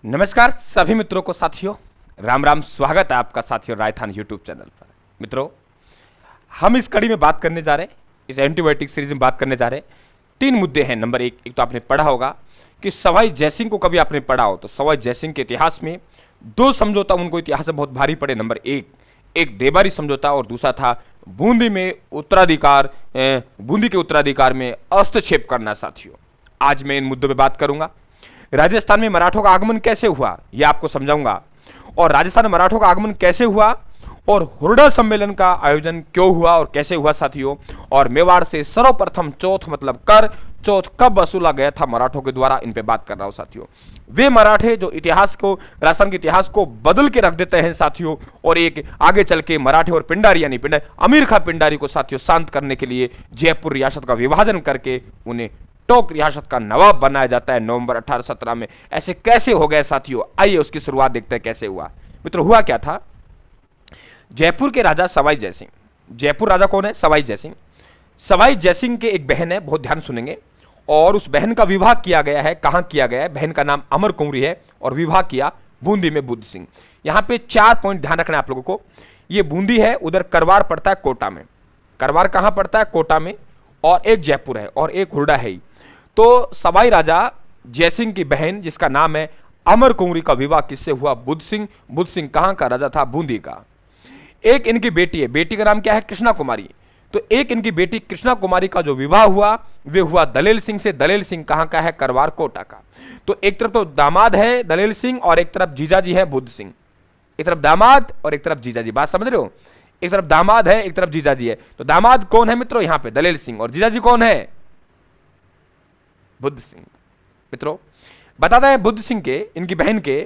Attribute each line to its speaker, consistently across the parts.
Speaker 1: नमस्कार सभी मित्रों को, साथियों राम राम। स्वागत है आपका साथियों राजस्थान यूट्यूब चैनल पर। मित्रों, हम इस कड़ी में बात करने जा रहे हैं, इस एंटीबायोटिक सीरीज में बात करने जा रहे हैं। तीन मुद्दे हैं। नंबर एक तो आपने पढ़ा होगा कि सवाई जयसिंह को, कभी आपने पढ़ा हो तो सवाई जयसिंह के इतिहास में दो समझौता उनको इतिहास में बहुत भारी पड़े। नंबर एक देबारी समझौता और दूसरा था बूंदी में उत्तराधिकार, बूंदी के उत्तराधिकार में हस्तक्षेप करना। साथियों, आज मैं इन मुद्दों पर बात करूंगा। राजस्थान में मराठों का आगमन कैसे हुआ यह आपको समझाऊंगा, और राजस्थान में मराठों का आगमन कैसे हुआ और हुरडा सम्मेलन का आयोजन क्यों हुआ और कैसे हुआ साथियों। और मेवाड़ से सर्वप्रथम चौथ मतलब कर चौथ कब वसूला गया था मराठों के द्वारा, इन पे बात कर रहा हूं साथियों। वे मराठे जो इतिहास को, राजस्थान के इतिहास को बदल के रख देते हैं साथियों, और एक आगे चल के मराठे और पिंडारी यानी अमीर खां पिंडारी को साथियों शांत करने के लिए जयपुर रियासत का विभाजन करके उन्हें टोक रियासत का नवाब बनाया जाता है नवंबर 1817 में। ऐसे कैसे हो गए साथियों, आइए उसकी शुरुआत देखते हैं कैसे हुआ। मित्रों, हुआ क्या था, जयपुर के राजा सवाई जयसिंह, जयपुर राजा कौन है? सवाई जयसिंह। सवाई जयसिंह के एक बहन है, बहुत ध्यान सुनेंगे, और उस बहन का विवाह किया गया है। कहां किया गया है? बहन का नाम अमर कुंवरी है और विवाह किया बूंदी में बुद्ध सिंह। यहां पे 4 पॉइंट ध्यान रखना है आप लोगों को। ये बूंदी है, उधर करवार पड़ता है कोटा में। करवार कहां पड़ता है? कोटा में। और एक जयपुर है और एक हुरडा है। तो सवाई राजा जयसिंह की बहन जिसका नाम है अमर कुंवरी का विवाह किससे हुआ? बुद्ध सिंह। बुद्ध सिंह कहां का राजा था? बूंदी का। एक इनकी बेटी है, बेटी का नाम क्या है? कृष्णा कुमारी। तो एक इनकी बेटी कृष्णा कुमारी का जो विवाह हुआ वे हुआ दलेल सिंह से। दलेल सिंह कहां का है? करवार कोटा का। तो एक तरफ तो दामाद है दलेल सिंह और एक तरफ जीजाजी है बुद्ध सिंह। एक तरफ दामाद और एक तरफ जीजाजी, बात समझ रहे हो? एक तरफ दामाद है, एक तरफ जीजाजी है। तो दामाद कौन है मित्रों? यहां पे दलेल सिंह, और जीजाजी कौन है? बुद्ध सिंह। मित्रों, बताते हैं बुद्ध सिंह के, इनकी बहन के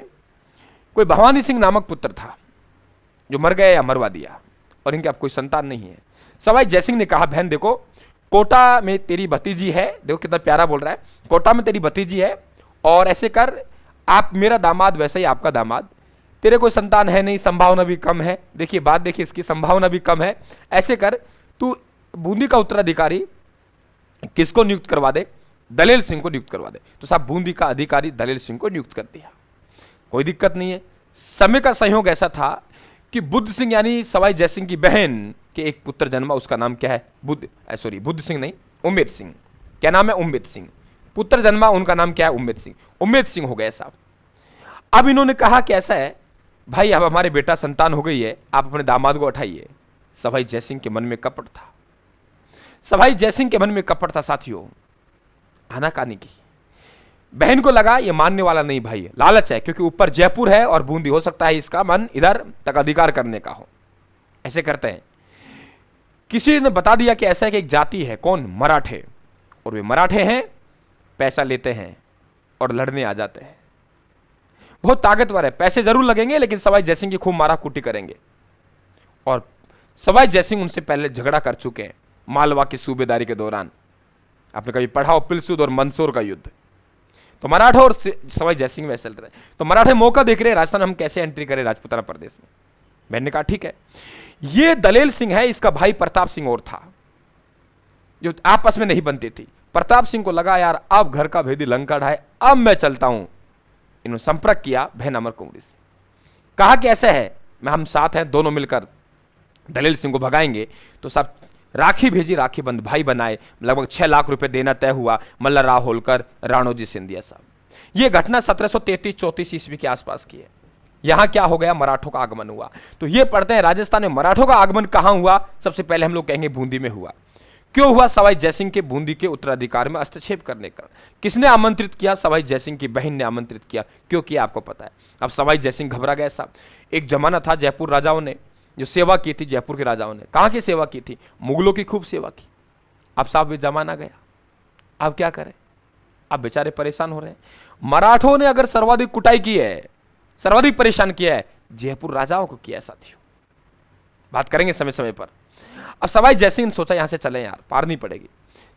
Speaker 1: कोई भवानी सिंह नामक पुत्र था जो मर गया या मरवा दिया, और इनके अब कोई संतान नहीं है। सवाई जयसिंह ने कहा, बहन देखो, कोटा में तेरी भतीजी है, देखो कितना प्यारा बोल रहा है, कोटा में तेरी भतीजी है, और ऐसे कर, आप मेरा दामाद वैसे ही आपका दामाद, तेरे कोई संतान है नहीं, संभावना भी कम है। देखिए बात देखिए, इसकी संभावना भी कम है। ऐसे कर, तू बूंदी का उत्तराधिकारी किसको नियुक्त करवा दे? दलेल सिंह को नियुक्त करवा दे। तो साहब बूंदी का अधिकारी दलेल सिंह को नियुक्त कर दिया। कोई दिक्कत नहीं है। समय का संयोग ऐसा था कि बुद्ध सिंह यानी सवाई जयसिंह की बहन के एक पुत्र जन्मा, उसका नाम क्या है? बुद्ध सिंह नहीं, उम्मेद सिंह। क्या नाम है? उम्मेद सिंह। पुत्र जन्मा, उनका नाम क्या है? उम्मेद सिंह। उम्मेद सिंह हो गए साहब। अब इन्होंने कहा कि ऐसा है भाई, अब हमारे बेटा संतान हो गई है, आप अपने दामाद को उठाइए। सवाई जयसिंह के मन में कपट था। सवाई जयसिंह के मन में कपट था साथियों, आनाकानी की। बहन को लगा ये मानने वाला नहीं भाई, लालच है, क्योंकि ऊपर जयपुर है और बूंदी, हो सकता है इसका मन इधर तक अधिकार करने का हो। ऐसे करते हैं, किसी ने बता दिया कि ऐसा है कि एक जाति है, कौन? मराठे, और वे मराठे हैं, पैसा लेते हैं और लड़ने आ जाते हैं। बहुत ताकतवर है, पैसे जरूर लगेंगे लेकिन सवाई जयसिंह की खूब मारा कुटी करेंगे। और सवाई जयसिंह उनसे पहले झगड़ा कर चुके हैं मालवा की सूबेदारी के दौरान। आपने कभी पढ़ा हो पिलसूद और मंदसौर का युद्ध। तो मराठा और सवाई जयसिंह में चल रहे, तो मराठे मौका देख रहे हैं राजस्थान हम कैसे एंट्री करें राजपूताना प्रदेश में। बहन ने कहा ठीक है। ये दलेल सिंह है, इसका भाई प्रताप सिंह और था, जो आपस में नहीं बनती थी। प्रताप सिंह को लगा यार अब घर का भेदी लंका ढाए, अब मैं चलता हूं। इन्होंने संपर्क किया बहन अमर कुंवरी से, कहा कि ऐसा है, मैं हम साथ हैं, दोनों मिलकर दलेल सिंह को भगाएंगे। तो सब राखी भेजी, राखी बंद भाई बनाए। लगभग 6 लाख रुपए देना तय हुआ। मल्लराव होलकर, राणोजी सिंधिया साहब। यह घटना 1733-34 ईस्वी के आसपास की है। यहां क्या हो गया? मराठों का आगमन हुआ। तो यह पढ़ते हैं राजस्थान में मराठों का आगमन कहां हुआ? सबसे पहले हम लोग कहेंगे बूंदी में हुआ। क्यों हुआ? सवाई जयसिंह के बूंदी के उत्तराधिकार में हस्तक्षेप करने का। किसने आमंत्रित किया? सवाई जयसिंह की बहन ने आमंत्रित किया। क्यों किया आपको पता है। अब सवाई जयसिंह घबरा गए साहब। एक जमाना था जयपुर राजाओं ने जो सेवा की थी, जयपुर के राजाओं ने कहां की सेवा की थी? मुगलों की खूब सेवा की। अब साहब ये जमाना गया, अब क्या करें? अब बेचारे परेशान हो रहे हैं। मराठों ने अगर सर्वाधिक कुटाई की है, सर्वाधिक परेशान किया है, जयपुर राजाओं को किया है साथियों। बात करेंगे समय समय पर। अब सवाई जयसिंह ने सोचा यहां से चले यार, पार नहीं पड़ेगी।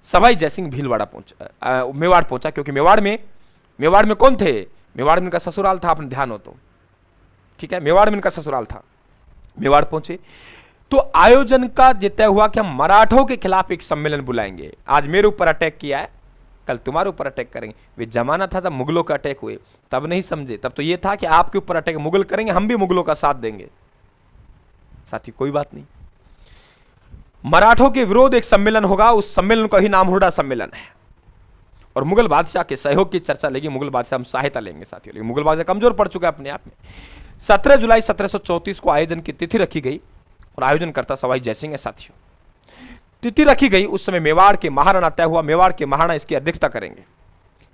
Speaker 1: सवाई जयसिंह भीलवाड़ा पहुंचा, मेवाड़ पहुंचा, क्योंकि मेवाड़ में कौन थे? मेवाड़ में इनका ससुराल था, आपने ध्यान हो तो ठीक है, मेवाड़ में इनका ससुराल था। मेवाड़ पहुंचे तो आयोजन का तय हुआ कि हम मराठों के खिलाफ एक सम्मेलन बुलाएंगे। आज मेरे ऊपर अटैक किया है, कल तुम्हारे ऊपर अटैक करेंगे। वे जमाना था जब मुगलों का अटैक हुए, तब नहीं समझे, तब तो ये था कि आपके ऊपर अटैक मुगल करेंगे, हम भी मुगलों का साथ देंगे। साथी कोई बात नहीं, मराठों के विरोध एक सम्मेलन होगा, उस सम्मेलन का ही नाम हुडा सम्मेलन है, और मुगल बादशाह के सहयोग की चर्चा लेगी, मुगल बादशाह हम सहायता लेंगे साथियों। लेकिन मुगल बादशाह कमजोर पड़ चुका है अपने आप में। 17 जुलाई 1734 को आयोजन की तिथि रखी गई और आयोजन करता सवाई जयसिंह है साथियों। तिथि रखी गई, उस समय मेवाड़ के महाराणा तय हुआ, मेवाड़ के महाराणा इसकी अध्यक्षता करेंगे,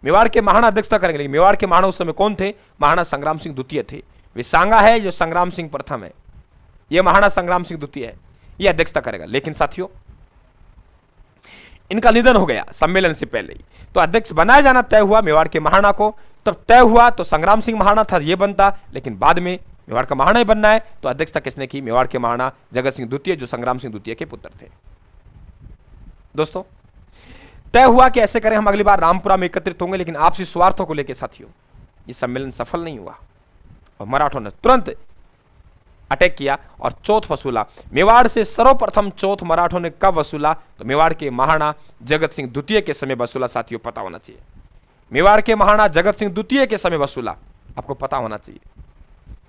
Speaker 1: मेवाड़ के महाराणा अध्यक्षता करेंगे। लेकिन मेवाड़ के महाराणा उस समय कौन थे? महाराणा संग्राम सिंह द्वितीय थे। वे सांगा है जो संग्राम सिंह प्रथम है, यह महाराणा संग्राम सिंह द्वितीय है, यह अध्यक्षता करेगा। लेकिन साथियों इनका निधन हो गया सम्मेलन से पहले ही, तो अध्यक्ष बनाया जाना तय हुआ मेवाड़ के महाराणा को। तब तय हुआ तो संग्राम सिंह महाराणा था ये बनता, लेकिन बाद में मेवाड़ का महाराणा ही बनना है, तो अध्यक्षता किसने की? मेवाड़ के महाराणा जगत सिंह द्वितीय, जो संग्राम सिंह द्वितीय के पुत्र थे। दोस्तों तय हुआ कि ऐसे करें, हम अगली बार रामपुरा में एकत्रित होंगे, लेकिन आपसी स्वार्थों को लेकर साथियों ये सम्मेलन सफल नहीं हुआ और मराठों ने तुरंत अटैक किया और चौथ वसूला। मेवाड़ से सर्वप्रथम चौथ मराठों ने कब वसूला? तो मेवाड़ के महाराणा जगत सिंह द्वितीय के समय वसूला साथियों, पता होना चाहिए। मेवाड़ के महाराणा जगत सिंह द्वितीय के समय वसूला, आपको पता होना चाहिए।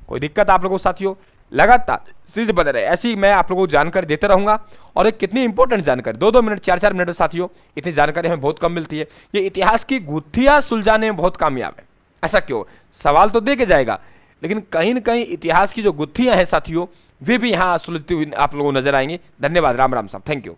Speaker 1: कोई दिक्कत आप लोगों को साथियों? लगातार सीरीज बने रहे, ऐसी मैं आप लोगों को जानकारी देते रहूंगा। और एक कितनी इंपॉर्टेंट जानकारी, 2-2 मिनट 4-4 मिनट में साथियों, इतनी जानकारी हमें बहुत कम मिलती है। ये इतिहास की गुत्थियां सुलझाने में बहुत कामयाब है। ऐसा क्यों? सवाल तो दे के जाएगा, लेकिन कहीं न कहीं इतिहास की जो गुत्थियां हैं साथियों, वे भी यहां सुलझती हुई आप लोगों को नजर आएंगी। धन्यवाद। राम राम साहब, थैंक यू।